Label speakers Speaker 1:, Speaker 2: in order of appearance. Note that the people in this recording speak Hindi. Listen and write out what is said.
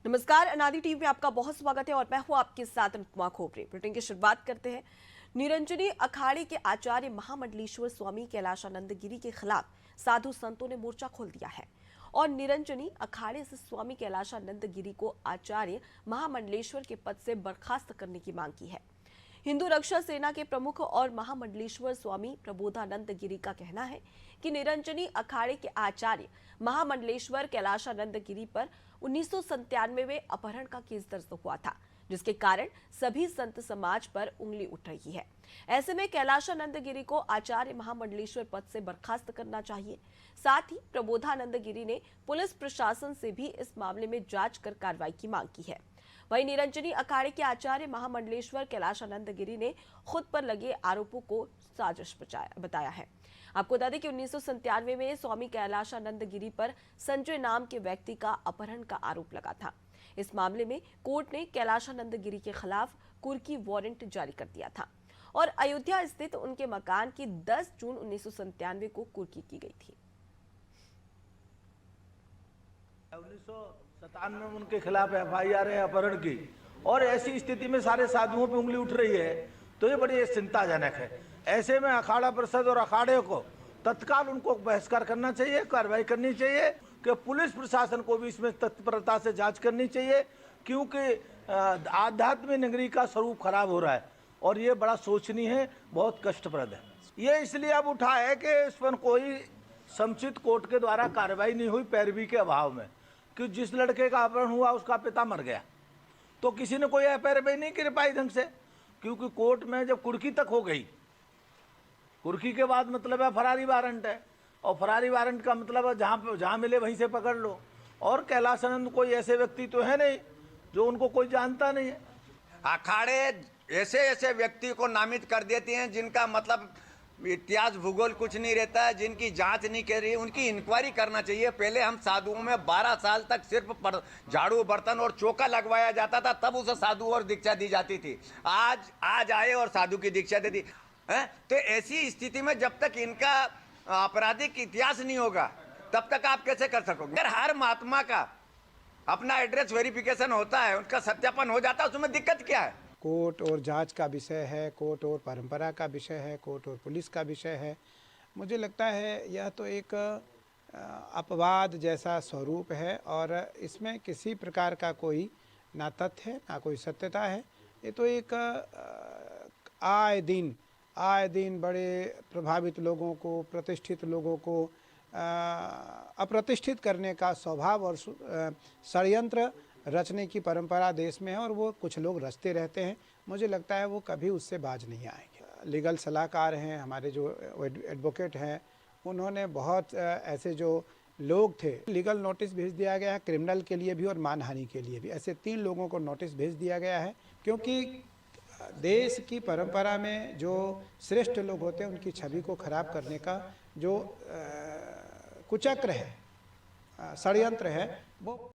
Speaker 1: नमस्कार, अनादि टीवी में आपका बहुत स्वागत है और मैं हूं आपके साथ अनुपमा खोपरे। बुलेटिन की शुरुआत करते हैं। निरंजनी अखाड़े के आचार्य महामंडलेश्वर स्वामी कैलाशानंद गिरी के खिलाफ साधु संतों ने मोर्चा खोल दिया है और निरंजनी अखाड़े से स्वामी कैलाशानंद गिरी को आचार्य महामंडलेश्वर के पद से बर्खास्त करने की मांग की है। हिंदू रक्षा सेना के प्रमुख और महामंडलेश्वर स्वामी प्रबोधानंद गिरी का कहना है कि निरंजनी अखाड़े के आचार्य महामंडलेश्वर कैलाशानंद गिरी पर 1997 में अपहरण का केस दर्ज हुआ था, जिसके कारण सभी संत समाज पर उंगली उठ रही है। ऐसे में कैलाशानंद गिरी को आचार्य महामंडलेश्वर पद से बर्खास्त करना चाहिए। साथ ही प्रबोधानंद गिरी ने पुलिस प्रशासन से भी इस मामले में जांच कर कार्रवाई की मांग की है। वहीं निरंजनी अखाड़े के आचार्य महामंडलेश्वर कैलाशानंद गिरी ने खुद पर लगे आरोपों को साजिश बताया है। आपको बता दें कि 1997 में स्वामी कैलाशानंद गिरी पर संजय नाम के व्यक्ति का अपहरण का आरोप लगा था। इस मामले में कोर्ट ने कैलाशानंद गिरी के खिलाफ कुर्की वारंट जारी कर दिया था और अयोध्या स्थित उनके मकान की 10 जून 1997 को कुर्की की गई थी।
Speaker 2: 1997 में उनके खिलाफ FIR है अपहरण की, और ऐसी स्थिति में सारे साधुओं पे उंगली उठ रही है, तो ये बड़ी चिंताजनक है। ऐसे में अखाड़ा परिषद और अखाड़े को तत्काल उनको बहिष्कार करना चाहिए, कार्रवाई करनी चाहिए कि पुलिस प्रशासन को भी इसमें तत्परता से जांच करनी चाहिए, क्योंकि आध्यात्मिक नगरी का स्वरूप खराब हो रहा है और ये बड़ा शोचनीय है, बहुत कष्टप्रद है। ये इसलिए अब उठा है कि इस पर कोई समुचित कोर्ट के द्वारा कार्रवाई नहीं हुई, पैरवी के अभाव में, कि जिस लड़के का अपहरण हुआ उसका पिता मर गया, तो किसी ने कोई पैरवी नहीं कर पाई ढंग से, क्योंकि कोर्ट में जब कुर्की तक हो गई, कुर्की के बाद मतलब है फरारी वारंट है, और फरारी वारंट का मतलब है जहाँ मिले वहीं से पकड़ लो। और कैलाशानंद कोई ऐसे व्यक्ति तो है नहीं जो उनको कोई जानता नहीं है।
Speaker 3: अखाड़े ऐसे ऐसे व्यक्ति को नामित कर देते हैं जिनका मतलब इतिहास भूगोल कुछ नहीं रहता है, जिनकी जांच नहीं कर रही, उनकी इंक्वायरी करना चाहिए। पहले हम साधुओं में 12 साल तक सिर्फ झाड़ू बर्तन और चौका लगवाया जाता था, तब उसे साधु और दीक्षा दी जाती थी। आज आए और साधु की दीक्षा दे दी है। तो ऐसी स्थिति में जब तक इनका आपराधिक इतिहास नहीं होगा तब तक आप कैसे कर सकोगे। अगर हर महात्मा का अपना एड्रेस वेरिफिकेशन होता है, उनका सत्यापन हो जाता है, उसमें दिक्कत क्या है।
Speaker 4: कोर्ट और जांच का विषय है, कोर्ट और परंपरा का विषय है, कोर्ट और पुलिस का विषय है। मुझे लगता है यह तो एक अपवाद जैसा स्वरूप है और इसमें किसी प्रकार का कोई ना तथ्य है ना कोई सत्यता है। ये तो एक आए दिन बड़े प्रभावित लोगों को, प्रतिष्ठित लोगों को अप्रतिष्ठित करने का स्वभाव और षड्यंत्र रचने की परंपरा देश में है, और वो कुछ लोग रचते रहते हैं। मुझे लगता है वो कभी उससे बाज नहीं आएंगे। लीगल सलाहकार हैं हमारे, जो एडवोकेट हैं, उन्होंने बहुत ऐसे जो लोग थे, लीगल नोटिस भेज दिया गया है, क्रिमिनल के लिए भी और मानहानि के लिए भी। ऐसे 3 लोगों को नोटिस भेज दिया गया है, क्योंकि देश की परंपरा में जो श्रेष्ठ लोग होते हैं उनकी छवि को खराब करने का जो कुचक्र है, षड्यंत्र है, वो